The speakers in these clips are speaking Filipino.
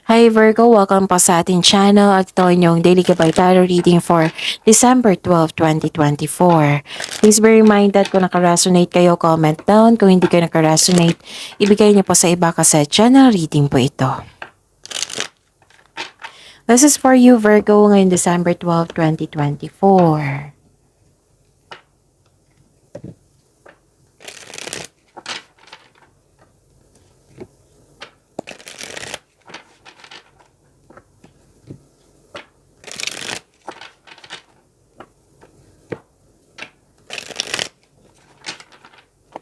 Hi Virgo, welcome po sa ating channel at ito inyong daily gabay tarot reading for December 12, 2024. Please be reminded kung nakaresonate kayo, comment down. Kung hindi kayo nakaresonate, ibigay niyo po sa iba kasi channel reading po ito. This is for you Virgo ngayon December 12, 2024.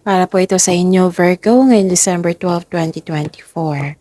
Para po ito sa inyo Virgo ngayon December 12, 2024.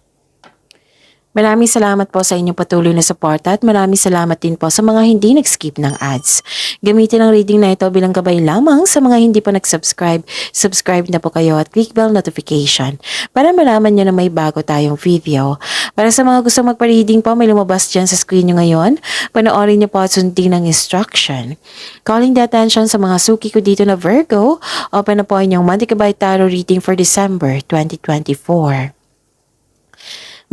Maraming salamat po sa inyong patuloy na suporta at maraming salamat din po sa mga hindi nag-skip ng ads. Gamitin ang reading na ito bilang gabay lamang sa mga hindi pa nag-subscribe. Subscribe na po kayo at click bell notification para malaman nyo na may bago tayong video. Para sa mga gusto magpa-reading po, may lumabas dyan sa screen nyo ngayon. Panoorin nyo po at sundin ang instruction. Calling the attention sa mga suki ko dito na Virgo, open na po inyong monthly gabay tarot reading for December 2024.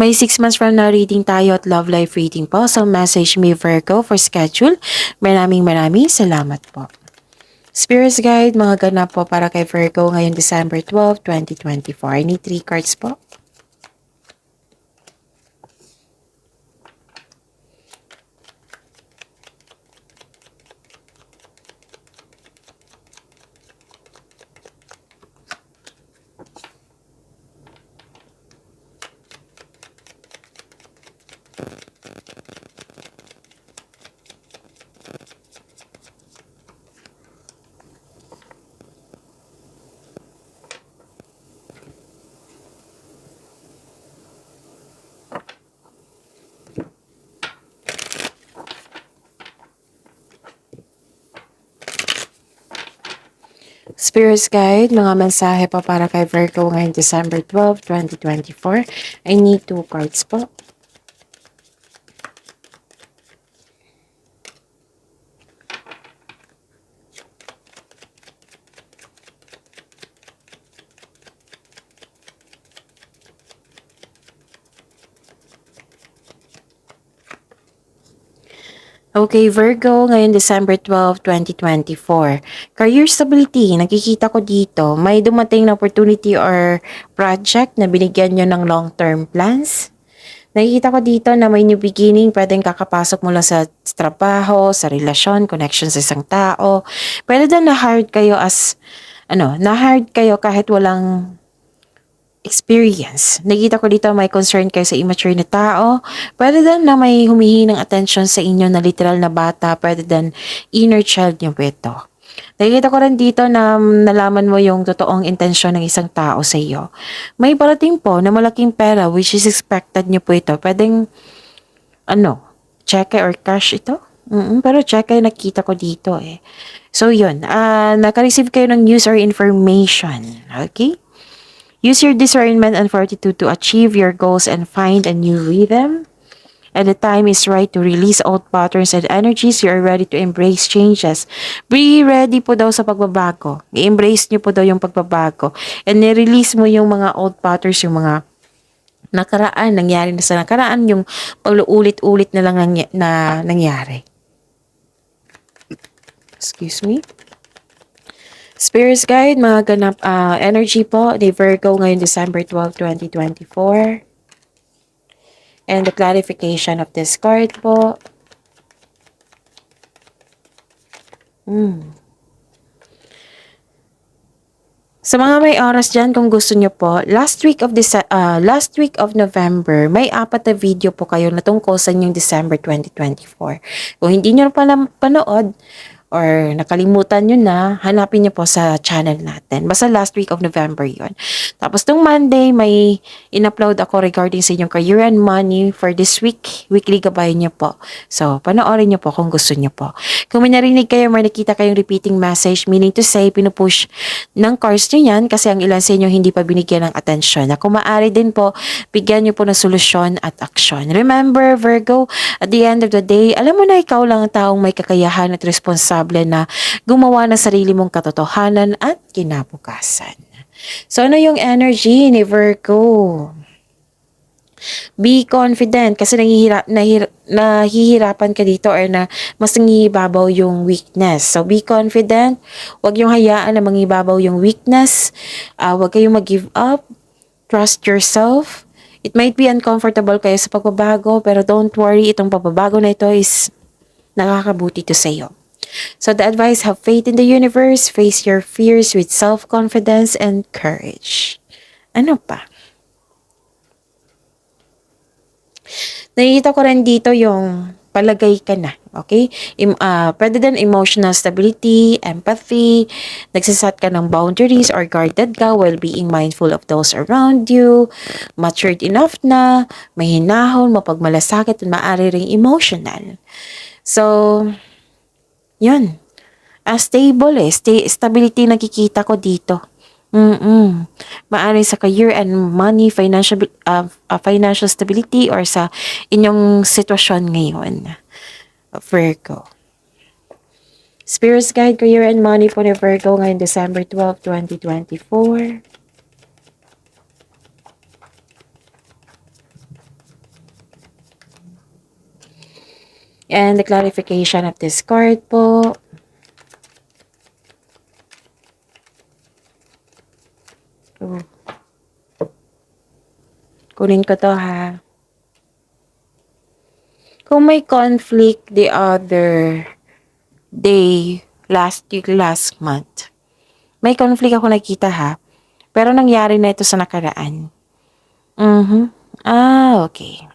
May 6 months from now reading tayo at love life reading po. So message me Virgo for schedule. Maraming salamat po. Spirits Guide, mga ganap po para kay Virgo ngayong December 12, 2024. I need 3 cards po. Spirits Guide, mga mensahe pa para kay Virgo ngayong December 12, 2024. I need 2 cards po. Okay, Virgo, ngayon December 12, 2024. Career stability, nakikita ko dito, may dumating na opportunity or project na binigyan nyo ng long-term plans. Nakikita ko dito na may new beginning, pwedeng kakapasok mula sa trabaho, sa relasyon, connection sa isang tao. Pwede din na-hired kayo na-hired kayo kahit walang experience. Nakita ko dito may concern kayo sa immature na tao. Pwede din na may humihingi ng attention sa inyo na literal na bata. Pwede din inner child nyo po ito. Nakikita ko rin dito na nalaman mo yung totoong intensyon ng isang tao sa iyo. May parating po na malaking pera which is expected nyo po ito. Pwedeng cheque or cash ito. Pero cheque nakita ko dito eh. So yun, naka-receive kayo ng news or information. Okay? Use your discernment and fortitude to achieve your goals and find a new rhythm. And the time is right to release old patterns and energies. You are ready to embrace changes. Be ready po daw sa pagbabago. I-embrace niyo po daw yung pagbabago. And ni-release mo yung mga old patterns, yung mga nangyari na sa nakaraan, yung pag-ulit-ulit na lang nangyari. Excuse me. Spirits Guide, mga ganap energy po ni Virgo ngayon December 12, 2024. And the clarification of this card po. Sa mga may oras dyan, kung gusto nyo po, last week of November, may 4 na video po kayo na tungkol sa inyong December 2024. Kung hindi nyo pa panood, or nakalimutan nyo na, hanapin nyo po sa channel natin. Basta last week of November yon. Tapos nung Monday, may in-upload ako regarding sa inyong career and money for this week. Weekly gabay nyo po. So, panoorin nyo po kung gusto nyo po. Kung may narinig kayo, may nakita kayong repeating message, meaning to say, pinupush ng cards nyo yan kasi ang ilan sa inyo hindi pa binigyan ng atensyon. Na kung maaari din po, bigyan nyo po ng solusyon at aksyon. Remember, Virgo, at the end of the day, alam mo na ikaw lang ang taong may kakayahan at responsable na gumawa ng sarili mong katotohanan at kinabukasan. So, ano yung energy ni Virgo? Be confident kasi nahihirapan ka dito or na mas nangibabaw yung weakness. So, be confident. Huwag yung hayaan na mangibabaw yung weakness. Huwag kayong mag-give up. Trust yourself. It might be uncomfortable kayo sa pagbabago, pero don't worry, itong pagbabago na ito is nakakabuti to sa'yo. So the advice, have faith in the universe, face your fears with self-confidence and courage. Ano pa? Nakikita ko rin dito yung palagay ka na, okay? Pwede din emotional stability, empathy, nagsasat ka ng boundaries or guarded ka while being mindful of those around you, matured enough na, may hinahon, mapagmalasakit, at maaari ring emotional. So, yun. Stable stability nakikita ko dito. Maaari sa career and money, financial stability or sa inyong sitwasyon ngayon. Virgo. Spirit's Guide, career and money po ni Virgo ngayon December 12, 2024. And the clarification of this card po. Kunin ko to ha. Kung may conflict the other day, last week, last month, may conflict ako nakita ha. Pero nangyari na ito sa nakaraan. Okay.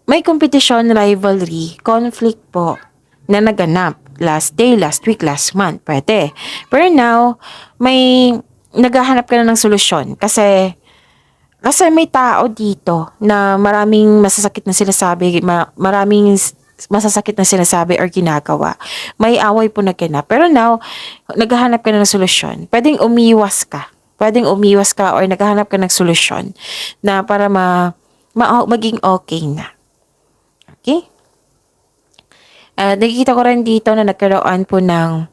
May competition, rivalry, conflict po na naganap. Last day, last week, last month. Pwede. Pero now, may naghahanap ka na ng solusyon. Kasi may tao dito na maraming masasakit na sinasabi, maraming masasakit na sinasabi or ginagawa. May away po naganap. Pero now, naghahanap ka na ng solusyon. Pwedeng umiwas ka or naghahanap ka ng solusyon na para maging okay na. Okay? Nakikita ko rin dito na nagkaroon po ng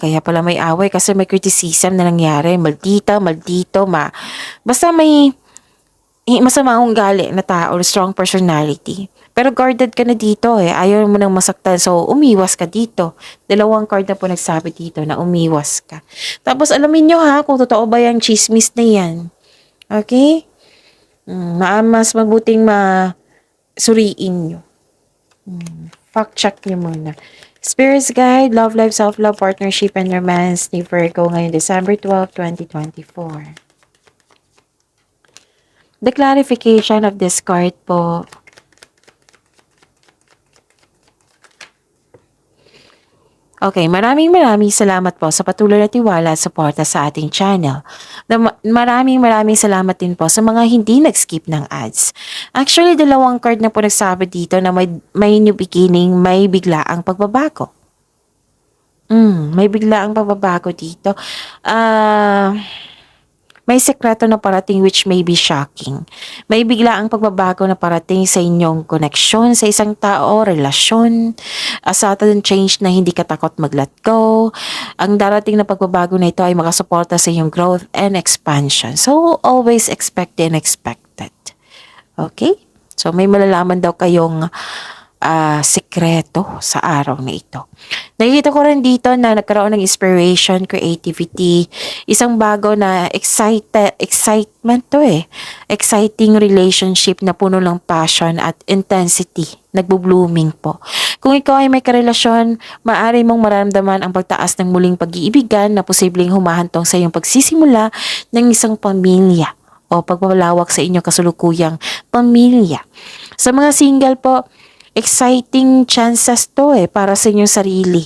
kaya pala may away kasi may criticism na nangyari. Maldito, basta may masama akong gali na tao, strong personality. Pero guarded ka na dito Ayaw mo nang masaktan. So, umiwas ka dito. 2 card na po nagsabi dito na umiwas ka. Tapos, alamin nyo kung totoo ba yung chismis na yan. Okay? Mas mabuting suriin nyo. Fact check nyo muna. Spirit's Guide, Love Life, Self-Love, Partnership, and Romance ni Virgo ngayon December 12, 2024. The clarification of this card po. Okay, maraming salamat po sa patuloy na tiwala at suporta sa ating channel. Maraming salamat din po sa mga hindi nag-skip ng ads. Actually, 2 card na po nagsabi dito na may new beginning, may biglaang pagbabago. May biglaang pagbabago dito. May sekreto na parating which may be shocking. May biglaang pagbabago na parating sa inyong koneksyon sa isang tao, relasyon, a sudden change na hindi ka takot mag-let go. Ang darating na pagbabago na ito ay makasuporta sa inyong growth and expansion. So, always expect the unexpected. Okay? So, may malalaman daw kayong sekreto sa araw na ito. Nakikita ko rin dito na nagkaroon ng inspiration, creativity, isang bago na excitement to exciting relationship na puno ng passion at intensity, nagbo-blooming po. Kung ikaw ay may karelasyon, maaari mong maramdaman ang pagtaas ng muling pag-iibigan na posibleng humahantong sa iyong pagsisimula ng isang pamilya o pagpapalawak sa inyong kasulukuyang pamilya. Sa mga single po, exciting chances to para sa inyong sarili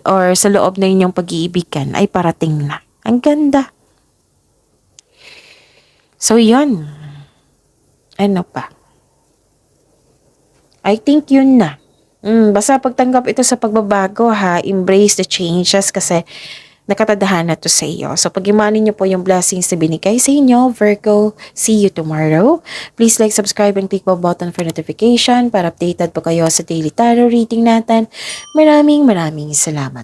or sa loob na inyong pag-iibigan ay parating na. Ang ganda. So, yun. Ano pa? I think yun na. Basta pagtanggap ito sa pagbabago embrace the changes kasi nakatadahan na to sa iyo. So, pag-imanin niyo po yung blessings na binigay sa inyo, Virgo. See you tomorrow. Please like, subscribe, and click the button for notification para updated po kayo sa daily tarot reading natin. Maraming salamat.